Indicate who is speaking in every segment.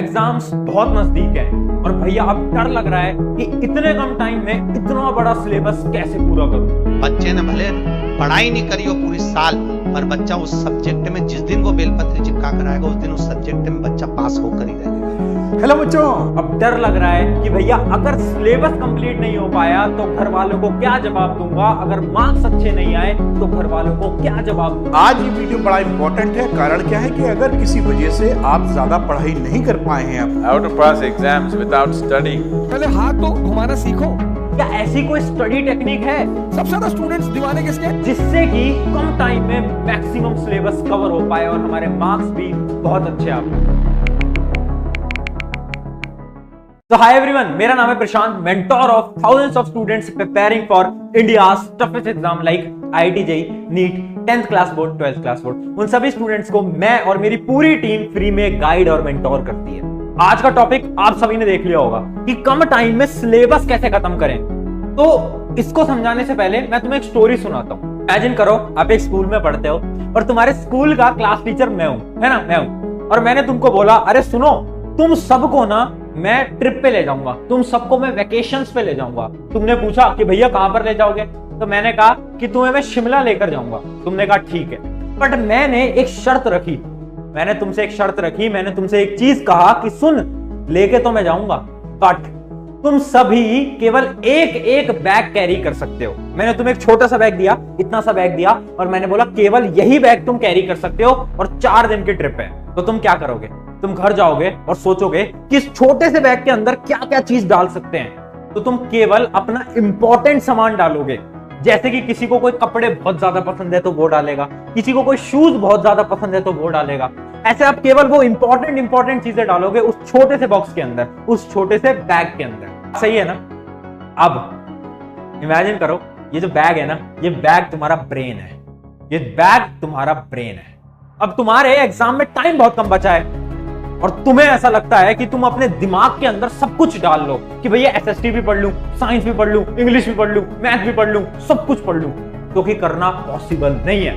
Speaker 1: Exams बहुत नजदीक है और भैया अब डर लग रहा है कि इतने कम टाइम में इतना बड़ा सिलेबस कैसे पूरा करूं।
Speaker 2: बच्चे ने भले पढ़ाई नहीं करी हो पूरी साल, पर बच्चा उस सब्जेक्ट में जिस दिन वो बेलपत्र चिपका कर आएगा उस दिन उस सब्जेक्ट में बच्चा पास होकर ही रहेगा।
Speaker 1: हेलो बच्चों, अब डर लग रहा है कि भैया अगर सिलेबस कंप्लीट नहीं हो पाया तो घर वालों को क्या जवाब दूंगा, अगर मार्क्स अच्छे नहीं आए तो घर वालों को क्या जवाब दूंगा।
Speaker 3: आज ये वीडियो बड़ा इंपॉर्टेंट है। कारण क्या है कि अगर किसी वजह से आप ज्यादा पढ़ाई नहीं कर पाए हैं,
Speaker 4: How to pass exams without studying?
Speaker 5: पहले हाथ तो घुमाना सीखो।
Speaker 1: क्या ऐसी कोई स्टडी टेक्निक है
Speaker 5: सबसे ज्यादा स्टूडेंट्स दीवाने किसके?
Speaker 1: जिससे कि कम टाइम में मैक्सिमम सिलेबस कवर हो पाए और हमारे मार्क्स भी बहुत अच्छे आ पाए। तो हाय एवरीवन, मेरा नाम है Prashant, mentor of thousands of students preparing for India's toughest exam like IIT JEE, NEET, 10th class board, 12th class board. उन सभी स्टूडेंट्स को मैं और मेरी पूरी टीम फ्री में गाइड और मेंटोर करती है। आज का टॉपिक आप सभी ने देख लिया होगा कि कम टाइम में सिलेबस कैसे खत्म करें। तो इसको समझाने से पहले मैं तुम्हें एक स्टोरी सुनाता हूं। इमेजिन करो आप एक स्कूल में पढ़ते हो और तुम्हारे स्कूल का क्लास टीचर मैं हूं, है ना, मैं हूं। और मैंने तुमको बोला, अरे सुनो, तुम सबको ना मैं ट्रिप पे ले जाऊंगा, तुम सबको मैं वेकेशंस पे ले जाऊंगा। तुमने पूछा कि भैया कहां पर ले जाओगे, तो मैंने कहा कि तुम्हें मैं शिमला लेकर जाऊंगा। तुमने कहा ठीक है, बट मैंने एक शर्त रखी, मैंने तुमसे एक शर्त रखी, मैंने तुमसे एक चीज कहा कि सुन, लेके तो मैं जाऊंगा बट तुम सभी केवल एक एक बैग कैरी कर सकते हो। मैंने तुम्हें एक छोटा सा बैग दिया, इतना सा बैग दिया, और मैंने बोला केवल यही बैग तुम कैरी कर सकते हो और 4 दिन की ट्रिप है। तो तुम क्या करोगे? तुम घर जाओगे और सोचोगे कि इस छोटे से बैग के अंदर क्या क्या चीज डाल सकते हैं। तो तुम केवल अपना इंपॉर्टेंट सामान डालोगे, जैसे कि किसी को कोई कपड़े बहुत ज्यादा पसंद है तो वो डालेगा, किसी को कोई शूज बहुत ज्यादा पसंद है तो वो डालेगा। ऐसे आप केवल वो इंपॉर्टेंट चीजें डालोगे उस छोटे से बॉक्स के अंदर, उस छोटे से बैग के अंदर। सही है ना? अब इमेजिन करो, ये जो बैग है ना, ये बैग तुम्हारा ब्रेन है, ये बैग तुम्हारा ब्रेन है। अब तुम्हारे एग्जाम में टाइम बहुत कम बचा है और तुम्हें ऐसा लगता है कि तुम अपने दिमाग के अंदर सब कुछ डाल लो कि भैया SST भी पढ़ लूं, साइंस भी पढ़ लूं, इंग्लिश भी पढ़ लूं, मैथ भी पढ़ लूं, सब कुछ पढ़ लूं। तो कि करना पॉसिबल नहीं है।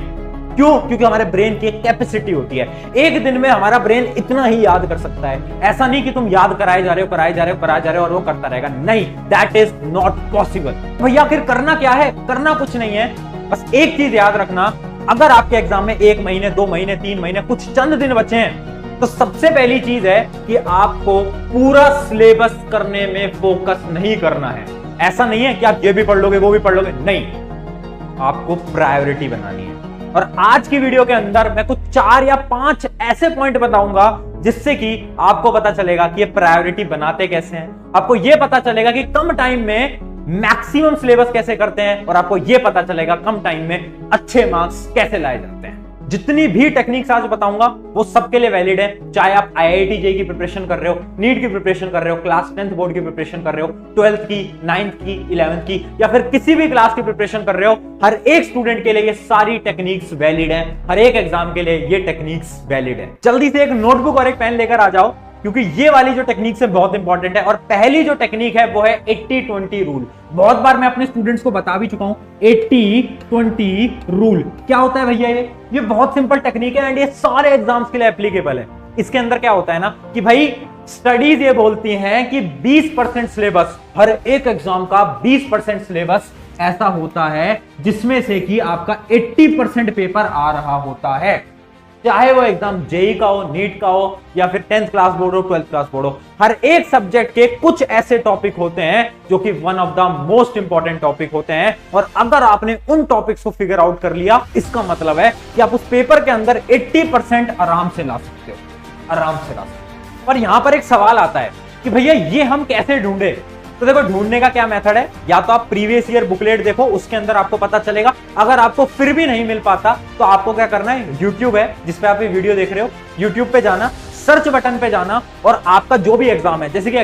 Speaker 1: क्यों? क्योंकि हमारे ब्रेन की एक कैपेसिटी होती है, एक दिन में हमारा ब्रेन इतना ही याद कर सकता है। ऐसा नहीं कि तुम याद कराए जा रहे हो और वो करता रहेगा, नहीं, दैट इज नॉट पॉसिबल। भैया आखिर करना क्या है? करना कुछ नहीं है, बस एक चीज याद रखना, अगर आपके एग्जाम में 1 महीने, 2 महीने, 3 महीने, कुछ चंद दिन बचे हैं, तो सबसे पहली चीज है कि आपको पूरा सिलेबस करने में फोकस नहीं करना है। ऐसा नहीं है कि आप ये भी पढ़ लोगे वो भी पढ़ लोगे, नहीं, आपको प्रायोरिटी बनानी है। और आज की वीडियो के अंदर मैं कुछ 4 या 5 ऐसे पॉइंट बताऊंगा जिससे कि आपको पता चलेगा कि ये प्रायोरिटी बनाते कैसे हैं, आपको ये पता चलेगा कि कम टाइम में मैक्सिमम सिलेबस कैसे करते हैं, और आपको ये पता चलेगा कम टाइम में अच्छे मार्क्स कैसे लाए जाते हैं। जितनी भी टेक्निक्स आज बताऊंगा वो सबके लिए वैलिड है, चाहे आप IIT JEE की प्रिपरेशन कर रहे हो, नीट की प्रिपरेशन कर रहे हो, क्लास 10th बोर्ड की प्रिपरेशन कर रहे हो, 12th की, 9th की, 11th की, या फिर किसी भी क्लास की प्रिपरेशन कर रहे हो। हर एक स्टूडेंट के लिए ये सारी टेक्निक्स वैलिड है, हर एक एग्जाम के लिए ये टेक्निक्स वैलिड है। जल्दी से एक नोटबुक और एक पेन लेकर आ जाओ, क्योंकि ये वाली जो टेक्निक्स है बहुत इंपॉर्टेंट है। और पहली जो टेक्निक है वो है 80-20 रूल। बहुत बार मैं अपने स्टूडेंट्स को बता भी चुका हूं 80-20 रूल क्या होता है भैया। ये बहुत सिंपल टेक्निक है एंड ये सारे एग्जाम्स के लिए एप्लीकेबल है। इसके अंदर क्या होता है ना कि भाई स्टडीज ये बोलती हैं कि 20% सिलेबस, हर एक एग्जाम का 20% सिलेबस ऐसा होता है जिसमें से कि आपका 80% पेपर आ रहा होता है, चाहे वो एग्जाम JEE का हो, नीट का हो, या फिर 10th क्लास बोर्ड हो, 12th क्लास बोर्ड हो। हर एक सब्जेक्ट के कुछ ऐसे टॉपिक होते हैं जो कि one of the most important topic होते हैं, और अगर आपने उन टॉपिक्स को फिगर आउट कर लिया, इसका मतलब है कि आप उस पेपर के अंदर 80% आराम से ला सकते हो, आराम से ला सकते हो। और यहां पर एक सवाल आता है कि भैया ये हम कैसे ढूंढे? तो देखो, ढूंढने का क्या मेथड है, या तो आप प्रीवियस ईयर बुकलेट देखो, उसके अंदर आपको पता चलेगा। अगर आपको फिर भी नहीं मिल पाता तो आपको क्या करना है, YouTube है जिसपे आप ये वीडियो देख रहे हो, YouTube पे जाना, सर्च बटन पे जाना, और आपका जो भी एग्जाम है, जैसे कि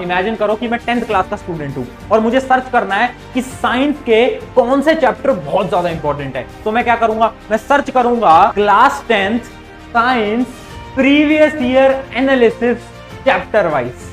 Speaker 1: इमेजिन करो कि मैं 10th क्लास का स्टूडेंट हूं और मुझे सर्च करना है कि साइंस के कौन से चैप्टर बहुत ज्यादा इंपॉर्टेंट है। तो मैं क्या करूंगा, मैं सर्च करूंगा class 10th science previous year analysis chapter wise,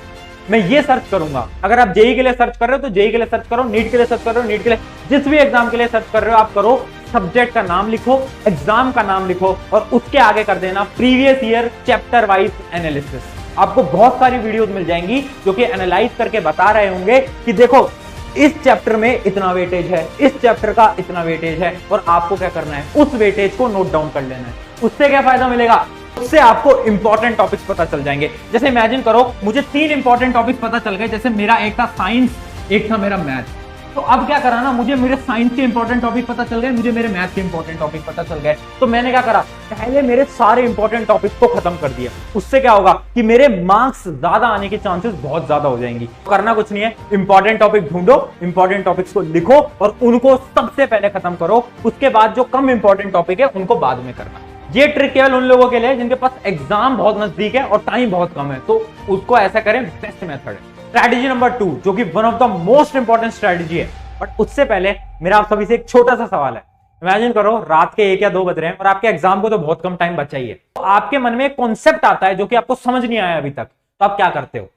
Speaker 1: मैं ये सर्च करूंगा। अगर आप JEE के लिए सर्च कर रहे हो तो JEE के लिए सर्च करो, नीट के लिए सर्च कर रहे हो, नीट के लिए, जिस भी एग्जाम के लिए सर्च कर रहे हो आप करो, सब्जेक्ट का नाम लिखो, एग्जाम का नाम लिखो, और उसके आगे कर देना previous year chapter wise analysis. आपको बहुत सारी वीडियोस मिल जाएंगी जो कि एनालाइज करके बता रहे होंगे कि देखो इस चैप्टर में इतना वेटेज है, इस चैप्टर का इतना वेटेज है, और आपको क्या करना है, उस वेटेज को नोट डाउन कर लेना है। उससे क्या फायदा मिलेगा, उससे आपको इंपॉर्टेंट टॉपिक्स पता चल जाएंगे। जैसे इमेजिन करो मुझे 3 इंपॉर्टेंट टॉपिक्स पता चल गए, जैसे मेरा एक था साइंस, एक था मेरा मैथ। तो अब क्या करा ना, मुझे मेरे साइंस के इंपॉर्टेंट टॉपिक पता चल गए, मुझे मेरे मैथ के इंपॉर्टेंट टॉपिक पता चल गए। तो मैंने क्या करा, पहले मेरे सारे इंपॉर्टेंट टॉपिक्स को खत्म कर दिया। उससे क्या होगा कि मेरे मार्क्स ज्यादा आने के चांसेस बहुत ज्यादा हो जाएंगी। करना कुछ नहीं है, इंपॉर्टेंट टॉपिक ढूंढो, इंपॉर्टेंट टॉपिक्स को लिखो और उनको सबसे पहले खत्म करो। उसके बाद जो कम इंपॉर्टेंट टॉपिक है उनको बाद में करना। ये ट्रिक केवल उन लोगों के लिए जिनके पास एग्जाम बहुत नजदीक है और टाइम बहुत कम है, तो उसको ऐसा करें, बेस्ट मेथड है। स्ट्रैटेजी नंबर 2 जो कि one of the most important strategy है, बट उससे पहले मेरा आप सभी से एक छोटा सा सवाल है। इमेजिन करो रात के 1 या 2 बज रहे हैं और आपके एग्जाम को तो बहुत कम टाइम बचा ही है। तो आपके मन में एक कॉन्सेप्ट आता है जो कि आपको समझ नहीं आया अभी तक, तो आप क्या करते हो?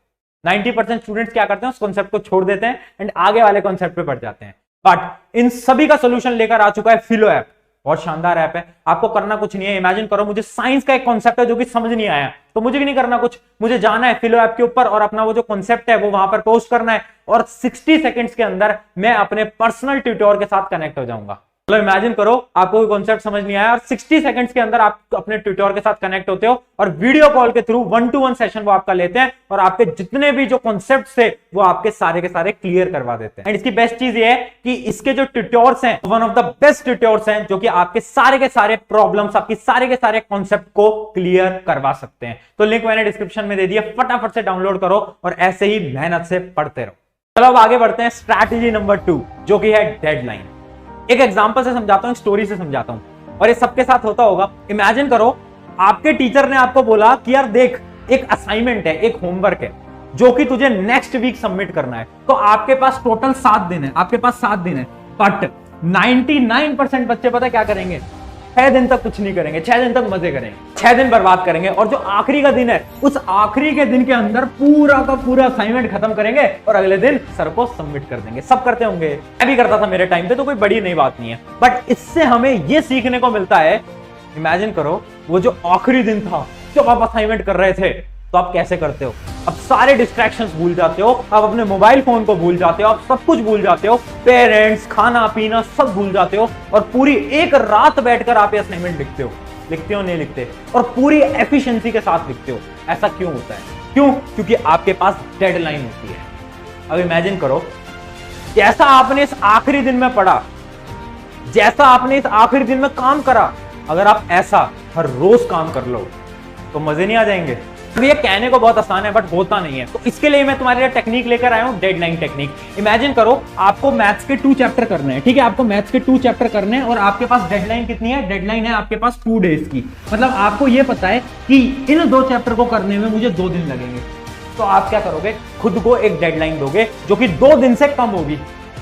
Speaker 1: 90% स्टूडेंट्स क्या करते हैं, उस कॉन्सेप्ट को छोड़ देते हैं एंड आगे वाले कॉन्सेप्ट पे बढ़ जाते हैं। बट इन सभी का सोल्यूशन लेकर आ चुका है फिलो ऐप। बहुत शानदार ऐप है। आपको करना कुछ नहीं है। इमेजिन करो मुझे साइंस का एक कॉन्सेप्ट है जो कि समझ नहीं आया, तो मुझे भी नहीं करना कुछ, मुझे जाना है फिलो ऐप के ऊपर और अपना वो जो कॉन्सेप्ट है वो वहां पर पोस्ट करना है और 60 सेकंड्स के अंदर मैं अपने पर्सनल ट्यूटर के साथ कनेक्ट हो जाऊंगा। चलो इमेजिन करो आपको कोई कॉन्सेप्ट समझ नहीं आया और 60 सेकंड्स के अंदर आप अपने ट्यूटर के साथ कनेक्ट होते हो और वीडियो कॉल के थ्रू 1-to-1 सेशन वो आपका लेते हैं और आपके जितने भी जो कॉन्सेप्ट्स थे वो आपके सारे के सारे क्लियर करवा देते हैं। एंड इसकी बेस्ट चीज ये है कि इसके जो ट्यूटर्स हैं one of the best tutors हैं जो कि आपके सारे के सारे प्रॉब्लम्स, आपकी सारे के सारे कॉन्सेप्ट को क्लियर करवा सकते हैं। तो लिंक मैंने डिस्क्रिप्शन में दे दिया, फटाफट से डाउनलोड करो और ऐसे ही मेहनत से पढ़ते रहो। चलो अब आगे बढ़ते हैं स्ट्रैटेजी नंबर 2 जो कि है डेडलाइन। एक एग्जांपल से समझाता हूं, एक स्टोरी से समझाता हूं और ये सबके साथ होता होगा। इमेजिन करो आपके टीचर ने आपको बोला कि यार देख एक असाइनमेंट है, एक होमवर्क है जो कि तुझे नेक्स्ट वीक सबमिट करना है। तो आपके पास टोटल 7 दिन है, आपके पास 7 दिन है, बट 99% बच्चे पता क्या करेंगे, 6 दिन तक कुछ नहीं करेंगे, 6 दिन तक मजे करेंगे, 6 दिन बर्बाद करेंगे और जो आखिरी का दिन है उस आखिरी के दिन के अंदर पूरा का पूरा असाइनमेंट खत्म करेंगे और अगले दिन सर को सबमिट कर देंगे। सब करते होंगे, मैं भी करता था मेरे टाइम पे, तो कोई बड़ी नई बात नहीं है। बट इससे हमें यह सीखने को मिलता है, इमेजिन करो वो जो आखिरी दिन था जब आप असाइनमेंट कर रहे थे तो आप कैसे करते हो, अब सारे डिस्ट्रैक्शंस भूल जाते हो, आप अपने मोबाइल फोन को भूल जाते हो, आप सब कुछ भूल जाते हो, पेरेंट्स, खाना पीना सब भूल जाते हो और पूरी एक रात बैठकर आप ये असाइनमेंट लिखते हो। लिखते हो नहीं लिखते, और पूरी एफिशिएंसी के साथ लिखते हो। ऐसा क्यों होता है? क्यों? क्योंकि आपके पास डेडलाइन होती है। अब इमेजिन करो जैसा आपने इस आखिरी दिन में पढ़ा, जैसा आपने इस आखिरी दिन में काम करा, अगर आप ऐसा हर रोज काम कर लो तो मजे नहीं आ जाएंगे? तो ये कहने को बहुत आसान है बट होता नहीं है। तो इसके लिए मैं तुम्हारे लिए टेक्निक लेकर आया हूं, डेडलाइन टेक्निक। इमेजिन करो आपको मैथ्स के 2 चैप्टर करने हैं, ठीक है, आपको मैथ्स के 2 चैप्टर करने हैं और आपके पास डेडलाइन कितनी है? डेडलाइन है आपके पास 2 डेज की। मतलब आपको ये पता है कि इन 2 चैप्टर को करने में मुझे 2 दिन लगेंगे। तो आप क्या करोगे? खुद को एक डेडलाइन दोगे जो कि 2 दिन से कम होगी,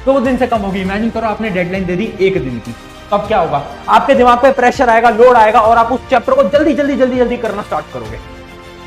Speaker 1: 2 दिन से कम होगी। इमेजिन करो आपने डेडलाइन दे दी 1 दिन की, तो अब क्या होगा? आपके दिमाग पे प्रेशर आएगा, लोड आएगा और आप उस चैप्टर को जल्दी करना स्टार्ट करोगे।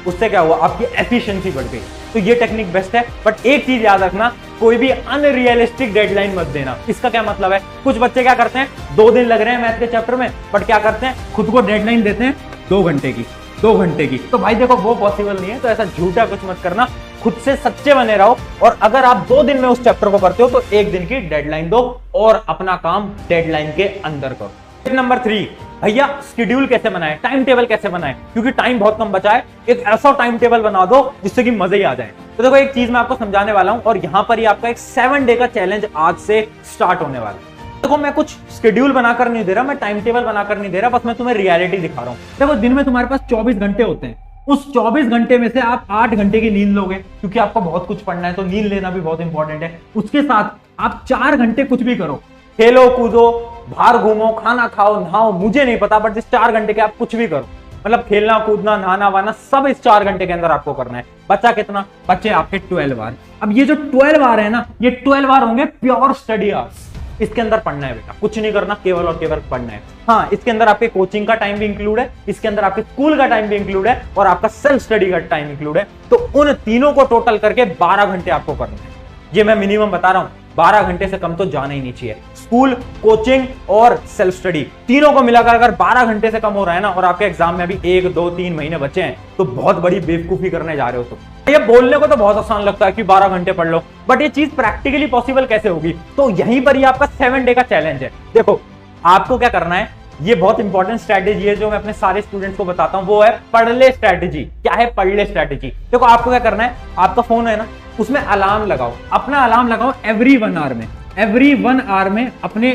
Speaker 1: उससे क्या हुआ? आपकी एफिशिएंसी बढ़ गई। तो ये टेक्निक बेस्ट है, बट एक चीज याद रखना, कोई भी अनरियलिस्टिक डेडलाइन मत देना। इसका क्या मतलब है? कुछ बच्चे क्या करते हैं, 2 दिन लग रहे हैं मैथ के चैप्टर में, बट क्या करते हैं, खुद को डेडलाइन देते हैं 2 घंटे की, 2 घंटे की। तो भाई देखो वो पॉसिबल नहीं है, तो ऐसा झूठा कुछ मत करना, खुद से सच्चे बने रहो। और अगर आप 2 दिन में उस चैप्टर को करते हो तो 1 दिन की डेडलाइन दो और अपना काम डेडलाइन के अंदर करो। टिप नंबर 3, भैया शेड्यूल कैसे बनाए, टाइम टेबल कैसे बनाए, क्योंकि टाइम बहुत कम बचा है। एक ऐसा टाइम टेबल बना दो जिससे कि मजे ही आ जाए। तो देखो एक चीज मैं आपको समझाने वाला हूं और यहां पर ही आपका एक 7 डे का चैलेंज आज से स्टार्ट होने वाला है। देखो मैं कुछ शेड्यूल बनाकर नहीं दे रहा, मैं टाइम टेबल बनाकर नहीं दे रहा, बस मैं तुम्हें रियलिटी दिखा रहा हूं। देखो दिन में तुम्हारे पास 24 घंटे होते हैं, उस 24 घंटे में से आप 8 घंटे की नींद लोगे क्योंकि आपको बहुत कुछ पढ़ना है, तो नींद लेना भी बहुत इंपॉर्टेंट है। उसके साथ आप 4 घंटे कुछ भी करो, खेलो कूदो, बाहर घूमो, खाना खाओ, नहाओ, मुझे नहीं पता, बट इस 4 घंटे के आप कुछ भी करो। मतलब खेलना कूदना नहाना वाना सब इस 4 घंटे के अंदर आपको करना है। बच्चा कितना? बच्चे आपके 12 आवर। अब ये जो 12 आवर है ना, ये 12 आवर होंगे प्योर स्टडी आवर्स। इसके अंदर पढ़ना है बेटा, कुछ नहीं करना, केवल और केवल पढ़ना है। हाँ, इसके अंदर आपके कोचिंग का टाइम भी इंक्लूड है, इसके अंदर आपके स्कूल का टाइम भी इंक्लूड है और आपका सेल्फ स्टडी का टाइम इंक्लूड है। तो उन तीनों को टोटल करके 12 घंटे आपको करना है। ये मैं मिनिमम बता रहा हूं, 12 घंटे से कम तो जाना ही नहीं चाहिए। स्कूल, कोचिंग और सेल्फ स्टडी तीनों को मिलाकर अगर 12 घंटे से कम हो रहा है ना, और आपके एग्जाम में अभी 1, 2, 3 महीने बचे हैं, तो बहुत बड़ी बेवकूफी करने जा रहे हो तुम। ये बोलने को तो बहुत आसान लगता है कि 12 घंटे पढ़ लो, बट ये चीज प्रैक्टिकली पॉसिबल कैसे होगी? तो यहीं पर ही आपका 7 डे का चैलेंज है। देखो आपको क्या करना है, ये बहुत इंपॉर्टेंट स्ट्रैटेजी है जो मैं अपने सारे स्टूडेंट्स को बताता हूं, वो है पढ़ ले स्ट्रैटेजी। क्या है पढ़ ले स्ट्रैटेजी? देखो आपको क्या करना है, आपका फोन है ना, उसमें अलार्म लगाओ, अपना अलार्म लगाओ एवरी 1 आवर में, एवरी 1 आवर में अपने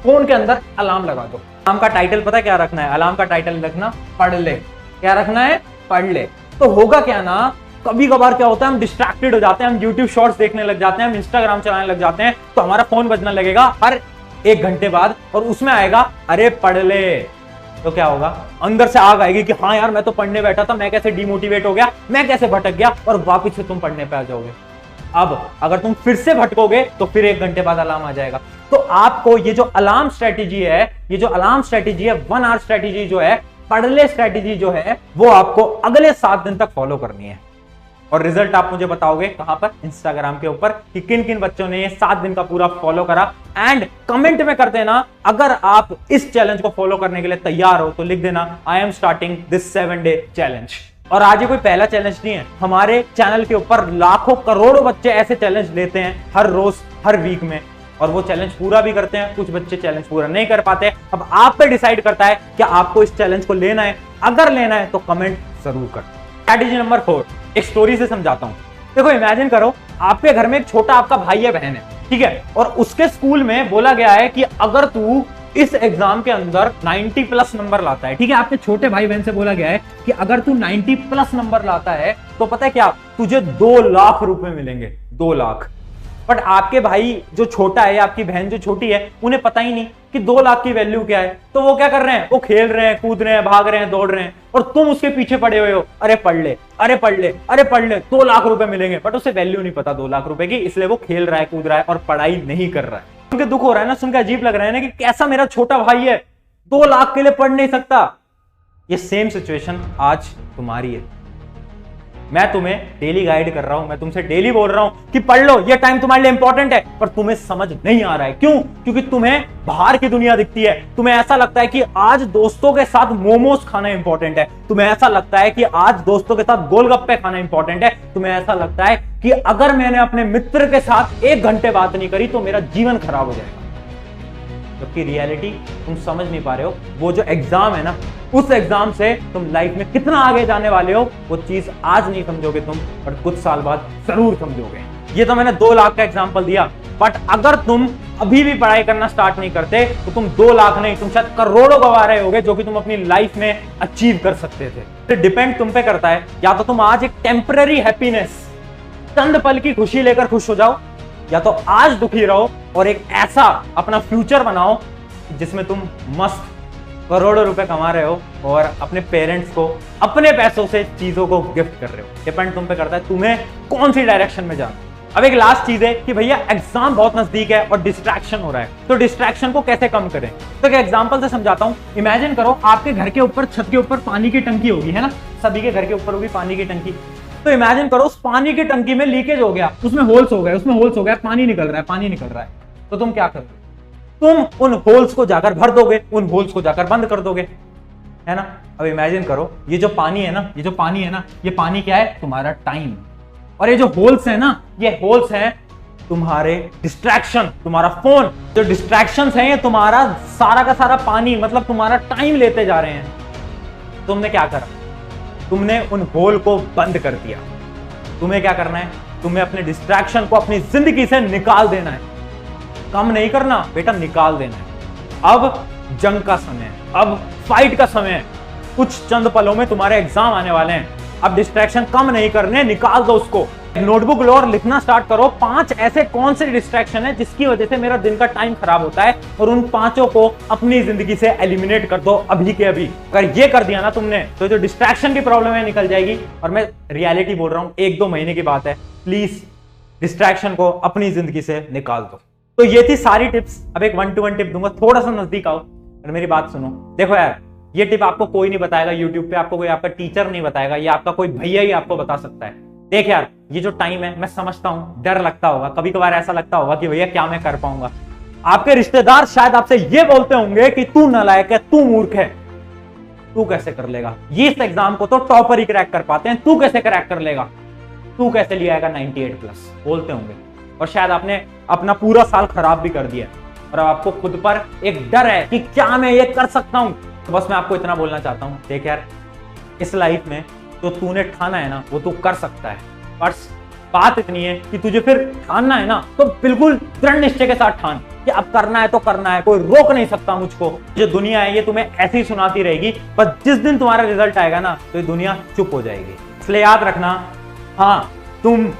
Speaker 1: फोन के अंदर अलार्म लगा दो। अलार्म का टाइटल पता है क्या रखना है? अलार्म का टाइटल रखना पढ़ ले। क्या रखना है? पढ़ ले। तो होगा क्या ना, कभी कभार क्या होता है, हम डिस्ट्रैक्टेड हो जाते हैं, हम यूट्यूब शॉर्ट्स देखने लग जाते हैं, हम इंस्टाग्राम चलाने लग जाते हैं, तो हमारा फोन बजना लगेगा हर 1 घंटे बाद, और उसमें आएगा अरे पढ़ ले। तो क्या होगा, अंदर से आग आएगी कि हाँ यार मैं तो पढ़ने बैठा था, मैं कैसे डिमोटिवेट हो गया, मैं कैसे भटक गया, और वापस से तुम पढ़ने पे आ जाओगे। अब अगर तुम फिर से भटकोगे तो फिर 1 घंटे बाद अलार्म आ जाएगा। तो आपको ये जो अलार्म स्ट्रेटेजी है, ये जो अलार्म स्ट्रेटेजी है, 1 आवर स्ट्रेटेजी जो है, पढ़ ले स्ट्रेटेजी जो है, वो आपको अगले 7 दिन तक फॉलो करनी है। और रिजल्ट आप मुझे बताओगे कहां पर? इंस्टाग्राम के ऊपर, कि किन किन बच्चों ने ये 7 दिन का पूरा फॉलो करा। एंड कमेंट में कर देना, अगर आप इस चैलेंज को फॉलो करने के लिए तैयार हो तो लिख देना I am starting this 7 day challenge. और आज ये कोई पहला चैलेंज नहीं है, हमारे चैनल के ऊपर लाखों करोड़ों बच्चे ऐसे चैलेंज लेते हैं हर रोज, हर वीक में, और वो चैलेंज पूरा भी करते हैं। कुछ बच्चे चैलेंज पूरा नहीं कर पाते। अब आप पे डिसाइड करता है कि आपको इस चैलेंज को लेना है। अगर लेना है तो कमेंट जरूर कर। स्ट्रैटेजी नंबर 4, एक स्टोरी से समझाता हूं। देखो इमेजिन करो, आपके घर में एक छोटा आपका भाई या बहन है, ठीक है, और उसके स्कूल में बोला गया है कि अगर तू इस एग्जाम के अंदर 90+ नंबर लाता है, ठीक है, आपके छोटे भाई बहन से बोला गया है कि अगर तू 90+ नंबर लाता है तो पता है क्या, तुझे 2 लाख रुपए मिलेंगे, 2 लाख। बट आपके भाई जो छोटा है, आपकी बहन जो छोटी है, उन्हें पता ही नहीं कि 2 लाख की वैल्यू क्या है। तो वो क्या कर रहे हैं, वो खेल रहे हैं, कूद रहे हैं, भाग रहे हैं, दौड़ रहे हैं, और तुम उसके पीछे पड़े हुए हो, अरे पढ़ ले, अरे पढ़ ले, अरे पढ़ ले, 2 लाख रुपए मिलेंगे। बट उसे वैल्यू नहीं पता 2 लाख रुपए की, इसलिए वो खेल रहा है, कूद रहा है और पढ़ाई नहीं कर रहा है। उनके दुख हो रहा है ना, सुनकर अजीब लग रहा है ना कि कैसा मेरा छोटा भाई है, 2 लाख के लिए पढ़ नहीं सकता। ये सेम सिचुएशन आज तुम्हारी है। मैं तुम्हें डेली गाइड कर रहा हूं, मैं तुमसे डेली बोल रहा हूं कि पढ़ लो, ये टाइम तुम्हारे लिए इंपॉर्टेंट है, पर तुम्हें समझ नहीं आ रहा है। क्यों? क्योंकि तुम्हें बाहर की दुनिया दिखती है। तुम्हें ऐसा लगता है कि आज दोस्तों के साथ मोमोज खाना इंपॉर्टेंट है, तुम्हें ऐसा लगता है कि आज दोस्तों के साथ गोलगप्पे खाना इंपॉर्टेंट है, तुम्हें ऐसा लगता है कि अगर मैंने अपने मित्र के साथ 1 घंटे बात नहीं करी तो मेरा जीवन खराब हो जाएगा। जबकि रियलिटी तुम समझ नहीं पा रहे हो। वो जो एग्जाम है ना, उस एग्जाम से तुम लाइफ में कितना आगे जाने वाले हो, वो चीज आज नहीं समझोगे तुम, पर कुछ साल बाद जरूर समझोगे। ये तो मैंने 2 लाख का एग्जांपल दिया, बट अगर तुम अभी भी पढ़ाई करना स्टार्ट नहीं करते तो तुम 2 लाख नहीं, तुम शायद करोड़ों गवा रहे होगे जो कि तुम अपनी लाइफ में अचीव कर सकते थे। तो डिपेंड तुम पे करता है, या तो तुम आज एक टेम्पररी हैप्पीनेस, चंद पल की खुशी लेकर खुश हो जाओ, या तो आज दुखी रहो और एक ऐसा अपना फ्यूचर बनाओ जिसमें तुम मस्त करोड़ों रुपए कमा रहे हो और अपने पेरेंट्स को अपने पैसों से चीजों को गिफ्ट कर रहे हो। डिपेंड तुम पे करता है तुम्हें कौन सी डायरेक्शन में जाना। अब एक लास्ट चीज है कि भैया एग्जाम बहुत नजदीक है और डिस्ट्रैक्शन हो रहा है, तो डिस्ट्रैक्शन को कैसे कम करें? तो एक एग्जांपल से समझाता हूं। इमेजिन करो आपके घर के ऊपर, छत के ऊपर पानी की टंकी होगी, है ना, सभी के घर के ऊपर होगी पानी की टंकी। तो इमेजिन करो उस पानी की टंकी में लीकेज हो गया, उसमें होल्स हो गए, उसमें होल्स हो गया, पानी निकल रहा है, पानी निकल रहा है। तो तुम क्या करोगे? तुम उन होल्स को जाकर भर दोगे, उन होल्स को जाकर बंद कर दोगे, है ना। अब इमेजिन करो ये जो पानी है ना, ये जो पानी है ना, ये पानी क्या है? तुम्हारा टाइम। और ये जो होल्स है ना, ये होल्स हैं तुम्हारे डिस्ट्रैक्शन, तुम्हारा फोन। जो डिस्ट्रैक्शंस हैं ये तुम्हारा सारा का सारा पानी, मतलब तुम्हारा टाइम लेते जा रहे हैं। तुमने क्या करा? तुमने उन होल को बंद कर दिया। तुम्हें क्या करना है? तुम्हें अपने डिस्ट्रैक्शन को अपनी जिंदगी से निकाल देना है। कम नहीं करना बेटा, निकाल देना है। अब जंग का समय है, अब फाइट का समय है। कुछ चंद पलों में तुम्हारे एग्जाम आने वाले हैं। अब डिस्ट्रैक्शन कम नहीं करने, निकाल दो उसको। नोटबुक लो और लिखना स्टार्ट करो 5 ऐसे कौन से डिस्ट्रैक्शन है जिसकी वजह से मेरा दिन का टाइम खराब होता है, और उन 5 को अपनी जिंदगी से एलिमिनेट कर दो अभी के अभी। अगर ये कर दिया ना तुमने, तो जो डिस्ट्रैक्शन की प्रॉब्लम है निकल जाएगी। और मैं रियलिटी बोल रहा हूं, 1-2 महीने की बात है। प्लीज डिस्ट्रैक्शन को अपनी जिंदगी से निकाल दो। तो ये थी सारी टिप्स। अब एक 1-to-1 टिप दूंगा, थोड़ा सा नजदीक आओ और मेरी बात सुनो। देखो यार, ये टिप आपको कोई नहीं बताएगा यूट्यूब पे, आपको कोई आपका टीचर नहीं बताएगा, ये आपका कोई भैया ही आपको बता सकता है। देख यार, ये जो टाइम है, मैं समझता हूं डर लगता होगा, कभी कभार ऐसा लगता होगा कि भैया क्या मैं कर पाऊंगा। आपके रिश्तेदार शायद आपसे ये बोलते होंगे कि तू नालायक है, तू मूर्ख है, तू कैसे कर लेगा, ये इस एग्जाम को तो टॉपर ही क्रैक कर पाते हैं, तू कैसे क्रैक कर लेगा, तू कैसे ले आएगा 98+ बोलते होंगे। और शायद आपने अपना पूरा साल खराब भी कर दिया और अब आपको खुद पर एक डर है कि क्या मैं ये कर सकता हूं। तो बस मैं आपको इतना बोलना चाहता हूं, देख यार, इस लाइफ में जो तूने ठाना है ना वो तू कर सकता है। बस बात इतनी है कि तुझे फिर ठानना है ना तो बिल्कुल दृढ़ निश्चय के साथ ठान कि अब करना है तो करना है, कोई रोक नहीं सकता मुझको। जो दुनिया है ये तुम्हें ऐसे ही सुनाती रहेगी, पर जिस दिन तुम्हारा रिजल्ट आएगा ना तो ये दुनिया चुप हो जाएगी। इसलिए याद रखना, तुम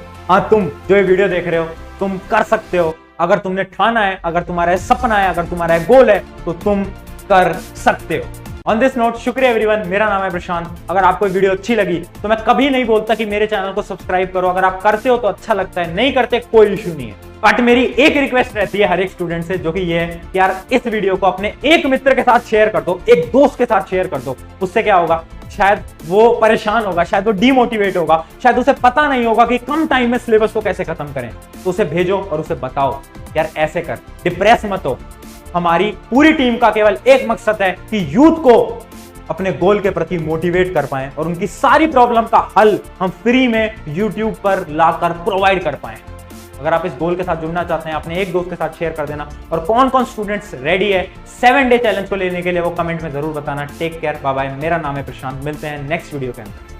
Speaker 1: जो ये वीडियो देख रहे हो तुम कर सकते हो। अगर तुमने ठाना है, अगर तुम्हारा सपना है, अगर तुम्हारा गोल है तो तुम कर सकते हो। ऑन दिस नोट, शुक्रिया एवरीवन, मेरा नाम है प्रशांत। अगर आपको वीडियो अच्छी लगी तो मैं कभी नहीं बोलता कि मेरे चैनल को सब्सक्राइब करो, अगर आप करते हो तो अच्छा लगता है, नहीं करते कोई इशू नहीं है। बट मेरी एक रिक्वेस्ट रहती है हर एक स्टूडेंट से, जो कि ये है कि यार इस वीडियो को अपने एक मित्र के साथ शेयर कर दो, एक दोस्त के साथ शेयर कर दो। उससे क्या होगा, शायद वो परेशान होगा, शायद वो डीमोटिवेट होगा, शायद उसे पता नहीं होगा कि कम टाइम में सिलेबस को कैसे खत्म करें। तो उसे भेजो और उसे बताओ यार ऐसे कर, डिप्रेस मत हो। हमारी पूरी टीम का केवल एक मकसद है कि यूथ को अपने गोल के प्रति मोटिवेट कर पाएं और उनकी सारी प्रॉब्लम का हल हम फ्री में YouTube पर लाकर प्रोवाइड कर पाएं। अगर आप इस गोल के साथ जुड़ना चाहते हैं, अपने एक दोस्त के साथ शेयर कर देना। और कौन कौन स्टूडेंट्स रेडी है 7 डे चैलेंज को लेने के लिए वो कमेंट में जरूर बताना। Take care, bye bye. मेरा नाम है प्रशांत, मिलते हैं नेक्स्ट वीडियो के अंदर।